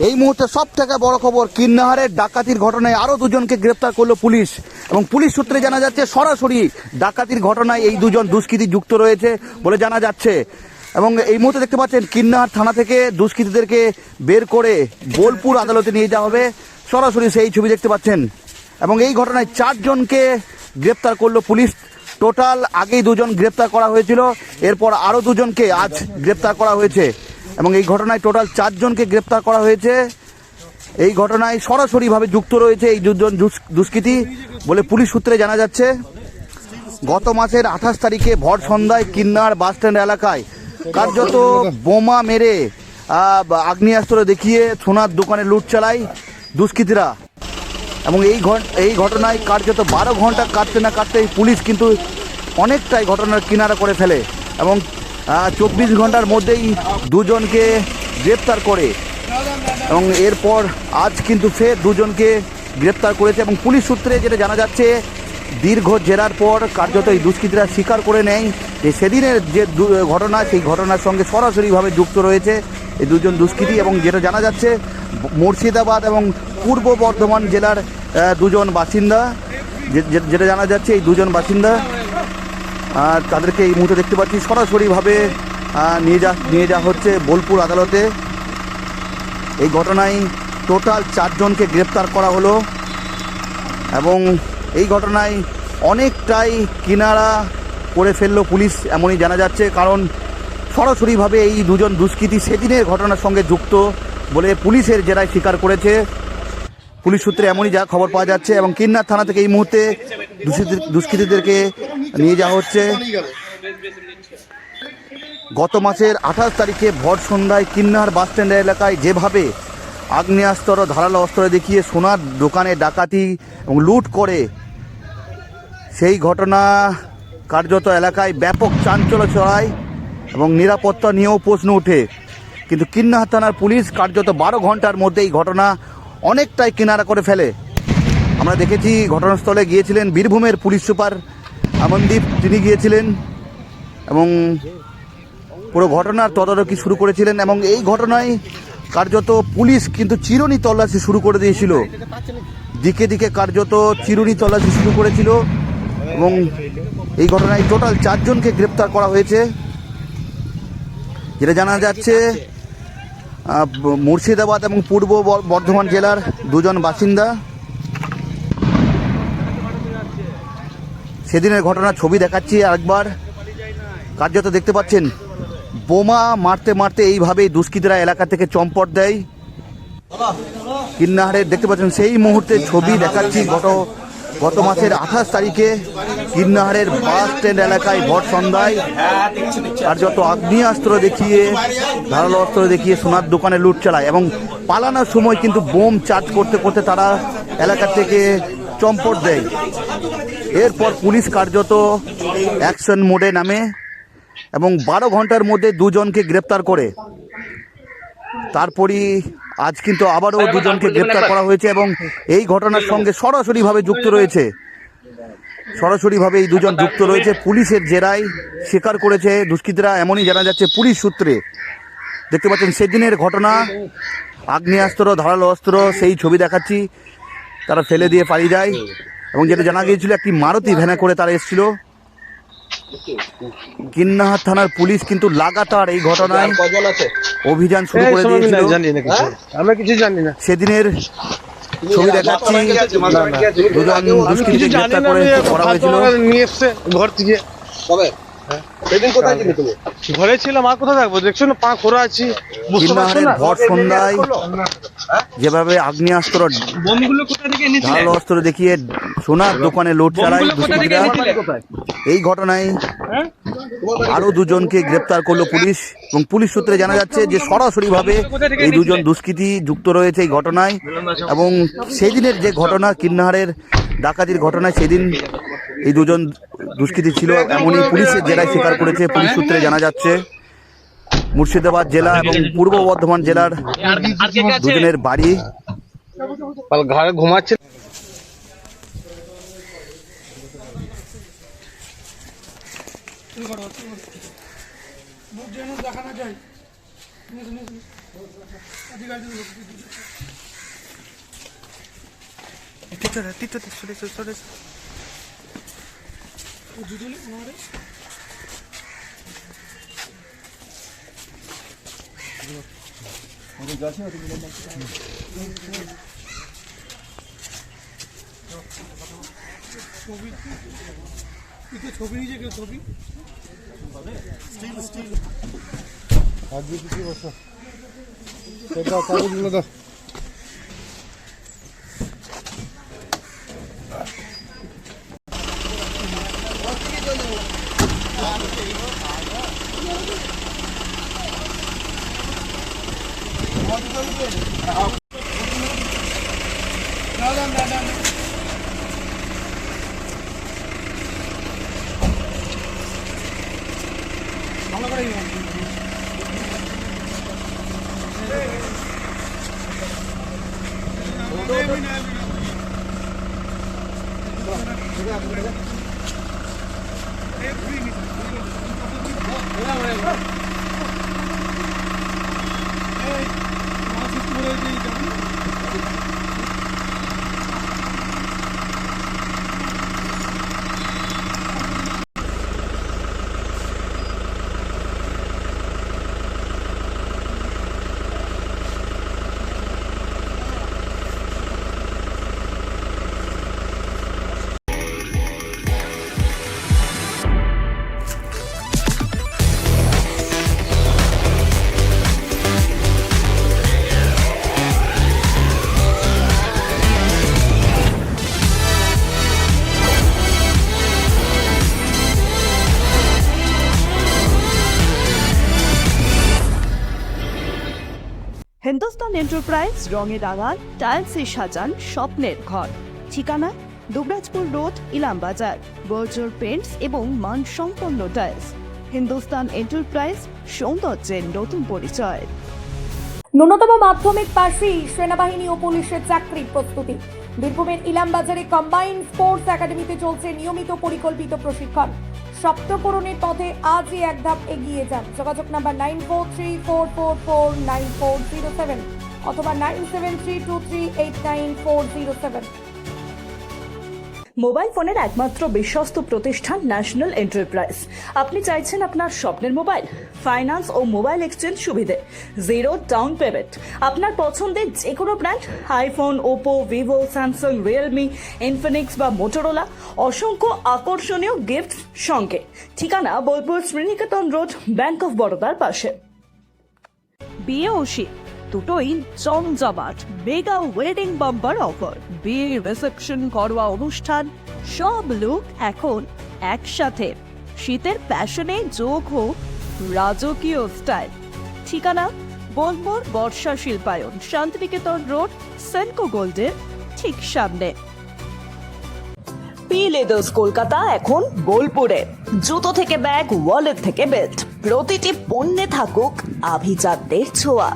এই মুহূর্তে সব থেকে বড় খবর, কিন্নাহারের ডাকাতির ঘটনায় আরো দুজনকে গ্রেপ্তার করলো পুলিশ এবং পুলিশ সূত্রে জানা যাচ্ছে সরাসরি ডাকাতির ঘটনায় এই দুজন দুষ্কৃতী যুক্ত রয়েছে বলে জানা যাচ্ছে। এবং এই মুহূর্তে দেখতে পাচ্ছেন কিন্নাহার থানা থেকে দুষ্কৃতীদেরকে বের করে বোলপুর আদালতে নিয়ে যাওয়া হবে, সরাসরি সেই ছবি দেখতে পাচ্ছেন। এবং এই ঘটনায় 4 জনকে গ্রেপ্তার করলো পুলিশ। টোটাল আগেই 2 জন গ্রেপ্তার করা হয়েছিল, এরপর আরও 2 জনকে আজ গ্রেপ্তার করা হয়েছে এবং এই ঘটনায় টোটাল 4 জনকে গ্রেপ্তার করা হয়েছে। এই ঘটনায় সরাসরিভাবে যুক্ত রয়েছে এই 2 জন দুষ্কৃতী বলে পুলিশ সূত্রে জানা যাচ্ছে। গত মাসের 28 তারিখে ভর সন্ধ্যায় কিন্নাহার বাসস্ট্যান্ড এলাকায় কার্যত বোমা মেরে আগ্নেয়াস্ত্র দেখিয়ে সোনার দোকানে লুট চালায় দুষ্কৃতীরা এবং এই ঘটনায় কার্যত 12 ঘন্টা কাটতে না কাটতেই পুলিশ কিন্তু অনেকটাই ঘটনার কিনারা করে ফেলে এবং 24 ঘন্টার মধ্যেই 2 জনকে গ্রেপ্তার করে এবং এরপর আজ কিন্তু ফের 2 জনকে গ্রেপ্তার করেছে এবং পুলিশ সূত্রে যেটা জানা যাচ্ছে, দীর্ঘ জেরার পর কার্যত এই দুষ্কৃতীরা স্বীকার করে নেয় যে সেদিনের যে ঘটনা, সেই ঘটনার সঙ্গে সরাসরিভাবে যুক্ত রয়েছে এই 2 জন দুষ্কৃতী। এবং যেটা জানা যাচ্ছে মুর্শিদাবাদ এবং পূর্ব বর্ধমান জেলার 2 জন বাসিন্দা, যেটা জানা যাচ্ছে এই 2 জন বাসিন্দা তাদেরকে এই মুহূর্তে দেখতে পাচ্ছি সরাসরিভাবে নিয়ে যাওয়া হচ্ছে বোলপুর আদালতে। এই ঘটনায় টোটাল 4 জনকে গ্রেপ্তার করা হলো এবং এই ঘটনায় অনেকটাই কিনারা করে ফেললো পুলিশ এমনই জানা যাচ্ছে, কারণ সরাসরিভাবে এই 2 জন দুষ্কৃতী সেদিনের ঘটনার সঙ্গে যুক্ত বলে পুলিশের জেরায় স্বীকার করেছে। পুলিশ সূত্রে এমনই যা খবর পাওয়া যাচ্ছে এবং কিন্নাহার থানা থেকে এই মুহূর্তে দুষ্কৃতীদেরকে নিয়ে যাওয়া হচ্ছে। গত মাসের 28 তারিখে ভর সন্ধ্যায় কিন্নাহার বাসস্ট্যান্ড এলাকায় যেভাবে আগ্নেয়াস্ত্র ধারালো অস্ত্র দেখিয়ে সোনার দোকানে ডাকাতি এবং লুট করে, সেই ঘটনা কার্যত এলাকায় ব্যাপক চাঞ্চল্য ছড়ায় এবং নিরাপত্তা নিয়েও প্রশ্ন ওঠে। কিন্তু কিন্নাহার থানার পুলিশ কার্যত 12 ঘন্টার মধ্যে এই ঘটনা অনেকটাই কিনারা করে ফেলে। আমরা দেখেছি ঘটনাস্থলে গিয়েছিলেন বীরভূমের পুলিশ সুপার আমনদীপ, তিনি গিয়েছিলেন এবং পুরো ঘটনার তদারকি শুরু করেছিলেন এবং এই ঘটনায় কার্যত পুলিশ কিন্তু চিরুনি তল্লাশি শুরু করে দিয়েছিল, দিকে দিকে কার্যত চিরুনি তল্লাশি শুরু করেছিল এবং এই ঘটনায় টোটাল 4 জনকে গ্রেপ্তার করা হয়েছে। যেটা জানা যাচ্ছে মুর্শিদাবাদ এবং পূর্ব বর্ধমান জেলার 2 জন বাসিন্দা। সেদিনের ঘটনার ছবি দেখাচ্ছি আরেকবার। কার্যত দেখতে পাচ্ছেন বোমা মারতে মারতে এইভাবেই দুষ্কৃতীরা এলাকা থেকে চম্পট দেয়। কিন্নাহারের দেখতে পাচ্ছেন সেই মুহূর্তের ছবি দেখাচ্ছি। গত মাসের 28 তারিখে কিন্নাহারের বাস স্ট্যান্ড এলাকায় ভর সন্ধ্যায় কার্যত আগ্নেয়াস্ত্র দেখিয়ে ধারালো অস্ত্র দেখিয়ে সোনার দোকানে লুট চালায় এবং পালানোর সময় কিন্তু বোম চার্জ করতে করতে তারা এলাকা থেকে চম্পট দেয়। এরপর পুলিশ কার্যত অ্যাকশন মোডে নামে এবং 12 ঘন্টার মধ্যে 2 জনকে গ্রেপ্তার করে। তারপরই আজ কিন্তু আবারও 2 জনকে গ্রেপ্তার করা হয়েছে এবং এই ঘটনার সঙ্গে সরাসরিভাবে যুক্ত রয়েছে, এই 2 জন যুক্ত রয়েছে। পুলিশের জেরায় স্বীকার করেছে দুষ্কৃতীরা, এমনই জানা যাচ্ছে পুলিশ সূত্রে। দেখতে পাচ্ছেন সেদিনের ঘটনা, আগ্নেয়াস্ত্র ধারালো অস্ত্র সেই ছবি দেখাচ্ছি, তারা ফেলে দিয়ে পালিয়ে যায় এবং যেটা জানা গিয়েছিল একটি মারুতি ভ্যানে করে তারা এসেছিল। কিন্নাহার থানার পুলিশ কিন্তু লাগাতার এই ঘটনায় অভিযান শুরু করে দিয়েছিল। সেদিনের ছবি দেখাচ্ছি, 2 জন দুষ্কৃতীকে গ্রেপ্তার করা হয়েছিল। ঘরে ছিলাম, আর কোথায় থাকবো? দেখছো না পা খোরা আছি। কিন্নাহারের ভর সন্ধ্যায় যেভাবে আগ্নেয়াস্ত্র ধারালো অস্ত্র দেখিয়ে সোনার দোকানে লুট চালায় দুষ্কৃতীরা, এই ঘটনায় আরো 2 জনকে গ্রেপ্তার করলো পুলিশ এবং পুলিশ সূত্রে জানা যাচ্ছে যে সরাসরিভাবে এই 2 জন দুষ্কৃতী যুক্ত রয়েছে এই ঘটনায়। এবং সেদিনের যে ঘটনা কিন্নাহারের ডাকাতির ঘটনায়, সেদিন এই 2 জন দুষ্কৃতী ছিল এমনই পুলিশের জেলায় স্বীকার করেছে পুলিশ সূত্রে জানা যাচ্ছে। মুর্শিদাবাদ জেলা এবং পূর্ব বর্ধমান জেলার 2 জনের বাড়ি। ঘরে ঘুমাচ্ছে। দেখানো যায় ছবি নিয়ে কেউ ছবি স্টিল স্টিল আগে কিছু বসো এটা কাগজগুলো দাও হিন্দুস্তান এন্টারপ্রাইজ রঙে রাঙান টাইলসে সাজান স্বপ্নের ঘর। ঠিকানা দুবরাজপুর রোড, ইলামবাজার। বর্জর পেন্টস এবং মানসম্পন্ন টাইলস। হিন্দুস্তান এন্টারপ্রাইজ, সৌন্দর্যের নতুন পরিচয়। ন্যূনতম মাধ্যমিক পাশেই সেনাবাহিনী ও পুলিশের চাকরির প্রস্তুতি। বীরভূমের ইলামবাজারে কম্বাইন্ড স্পোর্টস একাডেমিতে চলছে নিয়মিত পরিকল্পিত প্রশিক্ষণ। সপ্তপূরণের পথে আজই এক ধাপ এগিয়ে যান। যোগাযোগ নাম্বার 9434449407 অথবা 9732389407। মোবাইল ফোনের একমাত্র বিশ্বস্ত প্রতিষ্ঠান ন্যাশনাল এন্টারপ্রাইজ। আপনি চাইছেন আপনার স্বপ্নের মোবাইল, ফাইন্যান্স ও মোবাইল এক্সচেঞ্জ সুবিধে, জিরো ডাউন পেমেন্ট, আপনার পছন্দের যে কোনো brand, iPhone, Oppo, Vivo, Samsung, Realme, Infinix বা মোটরোলা, অসংখ্য আকর্ষণীয় গিফট সঙ্গে। ঠিকানা Bolpur Sriniketan road, bank of বরোদার পাশে। বিয়ে ও শীত দুটোই জমজমাট মেগা ওয়েডিং বাম্পার অফার। বিয়ে, রিসেপশন, ঘরোয়া অনুষ্ঠান, সব লুক এখন একসাথে। শীতের প্যাশনে যোগ হোক রাজকীয় স্টাইল। ঠিকানা বোলপুর বর্ষা শিল্পায়ন, শান্তিনিকেতন রোড, সেনকো গোল্ডের ঠিক সামনে। পি লেদার্স কলকাতা এখন বোলপুরে। জুতো থেকে ব্যাগ, ওয়ালেট থেকে বেল্ট, প্রতিটি পণ্যে থাকুক আভিজাত্যের ছোঁয়া।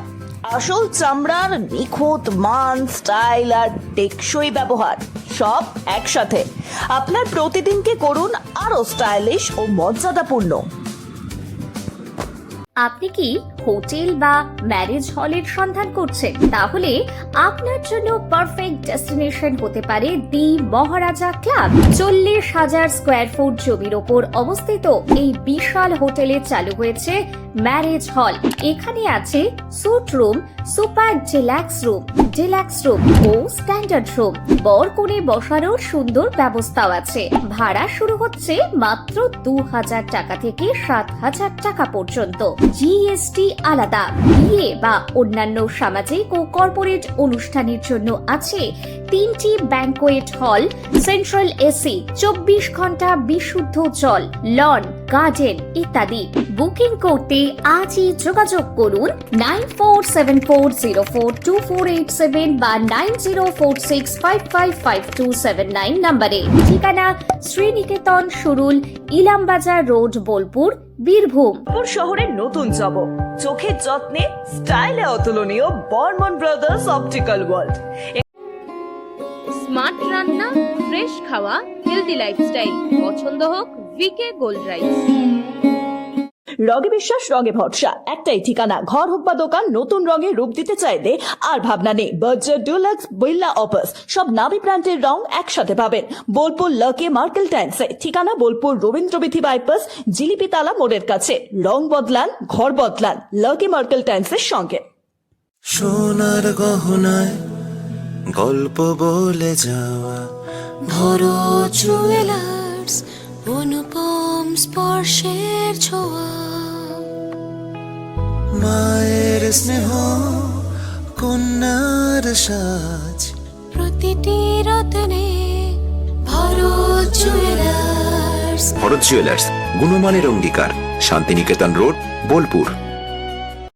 আসল চামড়ার নিখুঁত মান, স্টাইল আর টেকসই ব্যবহার, সব একসাথে। আপনার প্রতিদিনকে করুন আরো স্টাইলিশ ও মর্যাদাপূর্ণ। আপনি কি হোটেল বা ম্যারেজ হলের সন্ধান করছেন? তাহলে আপনার জন্য পারফেক্ট ডেস্টিনেশন হতে পারে দি মহারাজা ক্লাব। 40,000 স্কোয়ার ফুট জমির ওপর অবস্থিত এই বিশাল হোটেলে চালু হয়েছে ম্যারেজ হল। এখানে আছে suite room, super deluxe room ও স্ট্যান্ডার্ড রুম। বর কনে বসানোর সুন্দর ব্যবস্থাও আছে। ভাড়া শুরু হচ্ছে মাত্র 2,000 টাকা থেকে 7,000 টাকা পর্যন্ত। জিএসটি আলাদা। বিয়ে বা অন্যান্য সামাজিক ও কর্পোরেট অনুষ্ঠানের জন্য আছে 3টি ব্যাংকোয়েট হল, সেন্ট্রাল এসি, 24 ঘন্টা বিশুদ্ধ জল, লন, গার্ডেন ইত্যাদি। বুকিং করতে আজই যোগাযোগ করুন 9474042487 বা 9046555279 নম্বরে। ঠিকানা শ্রীনিকেতন সুরুল, ইলামবাজার রোড, বোলপুর, বীরভূম। শহরের নতুন জব, চোখের যত্নে স্টাইলে অতুলনীয় Barman brothers optical world. Smart রান্না, ফ্রেশ খাওয়া, হেলদি লাইফস্টাইল। পছন্দ হোক ভিকে গোল্ড রাইস। রঙে বিশ্বাস, রঙে ভরসা, একটাই ঠিকানা। ঘর হোক বা দোকান, নতুন রঙে রূপ দিতে চাইলে আর ভাবনা নেই। বাজার ডুলাক্স, বিল্লা অপাস, সব নামি ব্র্যান্ডের রং একসাথে পাবেন বোলপুর লাকি মার্কেল টাইন্সে। ঠিকানা বোলপুর রবীন্দ্রবিথি বাইপাস, জিলিপিতালা মোড়ের কাছে। রং বদলান, ঘর বদলান, লাকি মার্কেল টাইন্সের সঙ্গে। সোনার গহনায় গল্প বলে যাওয়া ভরো জুয়েলার্স, অনুপম স্পর্শের ছোঁয়া। মায়ের স্নেহ কন্যার সাজ, প্রতিটি রতনে ভরো জুয়েলার্স। ভরত জুয়েলার্স, গুণমানের অঙ্গীকার, শান্তিনিকেতন রোড, বোলপুর।